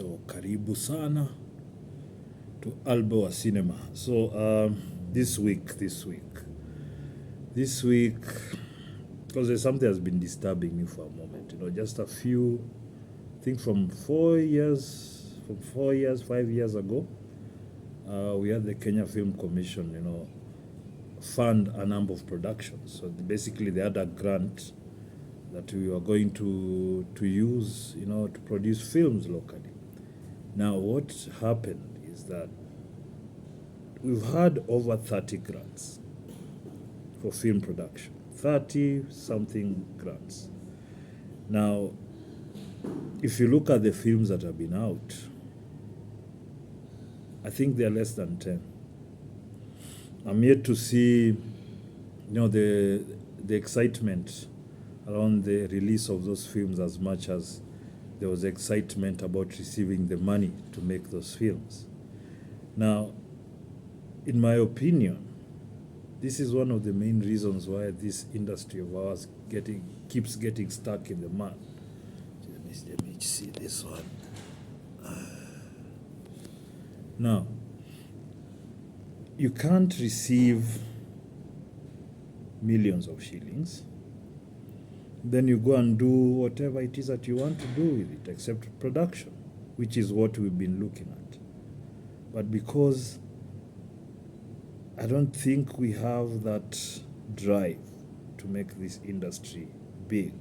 So karibu sana to Alboa Cinema. So this week, because there's something that's been disturbing me for a moment. Just a few, I think from 5 years ago, we had the Kenya Film Commission, fund a number of productions. So basically, they had a grant that we were going to use, to produce films locally. Now, what happened is that we've had over 30 grants for film production, 30-something grants. Now, if you look at the films that have been out, I think they're less than 10. I'm yet to see, the excitement around the release of those films as much as there was excitement about receiving the money to make those films. Now, in my opinion, this is one of the main reasons why this industry of ours keeps getting stuck in the mud. Let me see this one. Now, you can't receive millions of shillings, then you go and do whatever it is that you want to do with it, except production, which is what we've been looking at. But because I don't think we have that drive to make this industry big,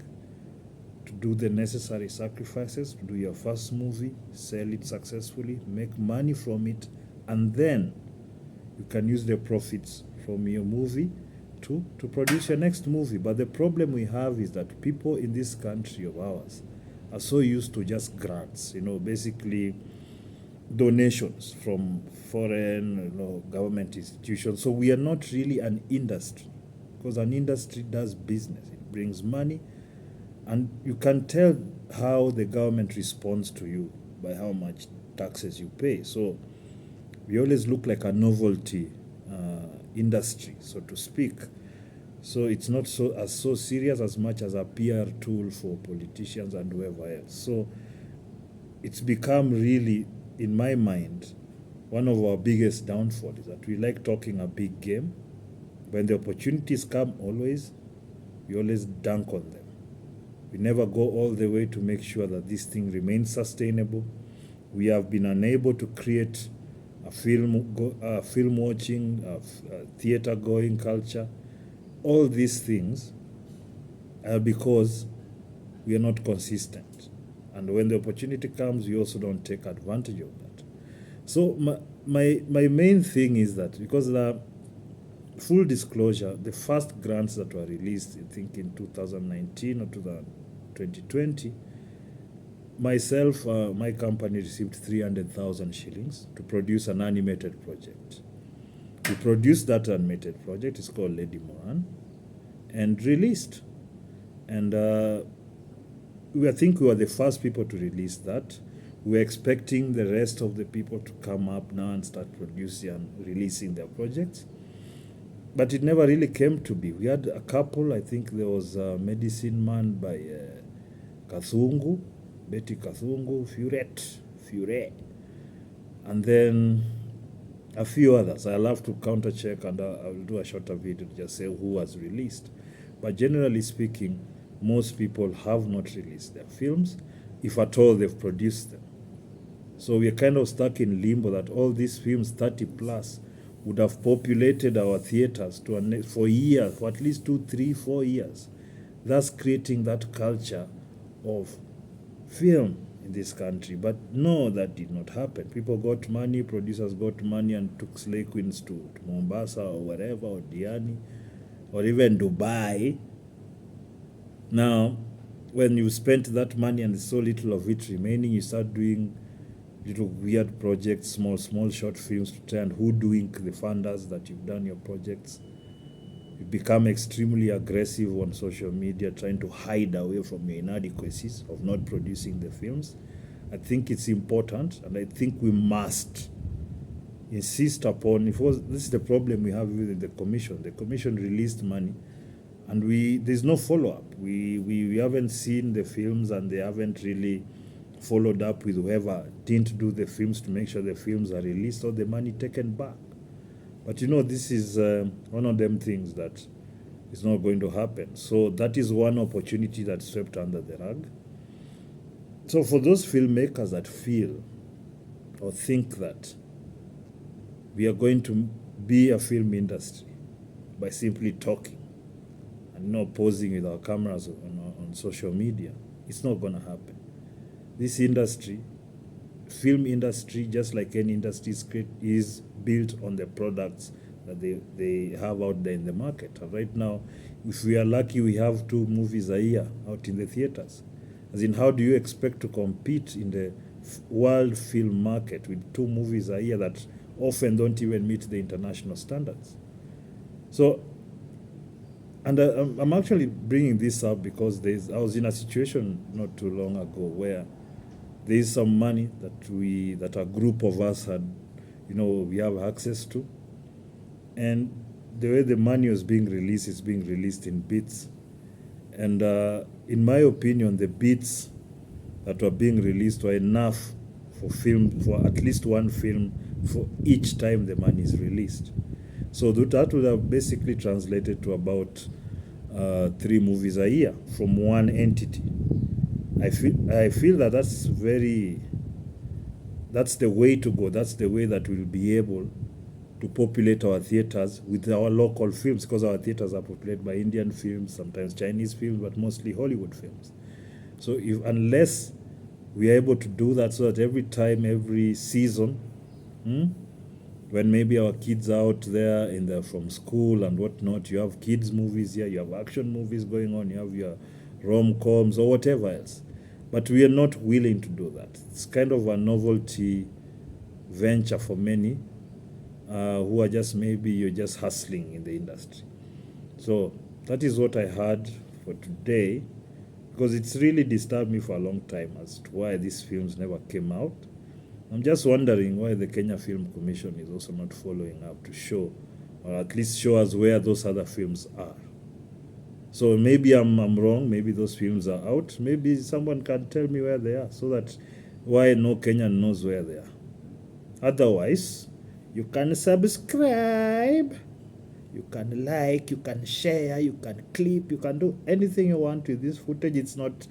to do the necessary sacrifices, to do your first movie, sell it successfully, make money from it, and then you can use the profits from your movie to produce your next movie. But the problem we have is that people in this country of ours are so used to just grants, basically donations from foreign government institutions. So we are not really an industry, because an industry does business. It brings money, and you can tell how the government responds to you by how much taxes you pay. So we always look like a novelty industry, so to speak. So it's not so serious as much as a PR tool for politicians and whoever else. So it's become really, in my mind, one of our biggest downfalls is that we like talking a big game. When the opportunities come, we always dunk on them. We never go all the way to make sure that this thing remains sustainable. We have been unable to create a film watching, theater going culture. All these things are because we are not consistent. And when the opportunity comes, we also don't take advantage of that. So my main thing is that, because the full disclosure, the first grants that were released, I think in 2019 or 2020, myself, my company received 300,000 shillings to produce an animated project. We produced that animated project. It's called Lady Moran, and released. And I think we were the first people to release that. We're expecting the rest of the people to come up now and start producing and releasing their projects. But it never really came to be. We had a couple. I think there was Medicine Man by Kathungu, Betty Kathungu, Fure, and then a few others. I'll have to counter check, and I'll do a shorter video to just say who was released. But generally speaking, most people have not released their films, if at all they've produced them. So we're kind of stuck in limbo that all these films, 30 plus, would have populated our theaters for years, for at least 2, 3, 4 years, thus creating that culture of film in this country. But no, that did not happen. People got money, producers got money, and took Slay Queens to Mombasa or wherever, or Diani, or even Dubai. Now, when you spent that money and so little of it remaining, you start doing little weird projects, small short films to try and hoodwink the funders that you've done your projects. You become extremely aggressive on social media, trying to hide away from your inadequacies of not producing the films. I think it's important, and I think we must insist upon, this is the problem we have with the commission. The commission released money, and there's no follow-up. We haven't seen the films, and they haven't really followed up with whoever didn't do the films to make sure the films are released or the money taken back. But this is one of them things that is not going to happen. So that is one opportunity that's swept under the rug. So for those filmmakers that feel or think that we are going to be a film industry by simply talking and not posing with our cameras on social media, it's not going to happen. This industry, film industry, just like any industry, is built on the products that they have out there in the market. And right now, if we are lucky, we have 2 movies a year out in the theaters. As in, how do you expect to compete in the world film market with 2 movies a year that often don't even meet the international standards? So, and I'm actually bringing this up because I was in a situation not too long ago where there is some money that a group of us had, we have access to, and the way the money was being released is being released in bits. And in my opinion, the bits that were being released were enough for at least one film for each time the money is released. So that would have basically translated to about 3 movies a year from one entity. I feel that that's the way to go. That's the way that we'll be able to populate our theaters with our local films, because our theaters are populated by Indian films, sometimes Chinese films, but mostly Hollywood films. So unless we are able to do that, so that every time, every season, when maybe our kids are out there from school and whatnot, you have kids movies here, you have action movies going on, you have your rom-coms or whatever else. But we are not willing to do that. It's kind of a novelty venture for many who are you're just hustling in the industry. So that is what I had for today, because it's really disturbed me for a long time as to why these films never came out. I'm just wondering why the Kenya Film Commission is also not following up to show, or at least show us where those other films are. So maybe I'm wrong, maybe those films are out, maybe someone can tell me where they are, so that why no Kenyan knows where they are. Otherwise, you can subscribe, you can like, you can share, you can clip, you can do anything you want with this footage. It's not,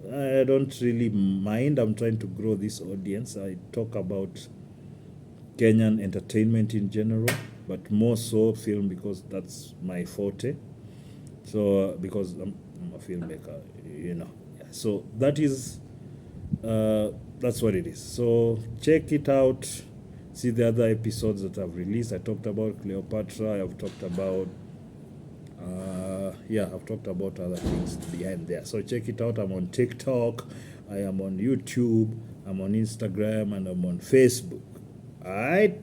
I don't really mind. I'm trying to grow this audience. I talk about Kenyan entertainment in general, but more so film, because that's my forte. So because I'm a filmmaker, Yeah. So that's what it is. So check it out. See the other episodes that I've released. I talked about Cleopatra. I've talked about other things behind there. So check it out. I'm on TikTok. I am on YouTube. I'm on Instagram, and I'm on Facebook. All right.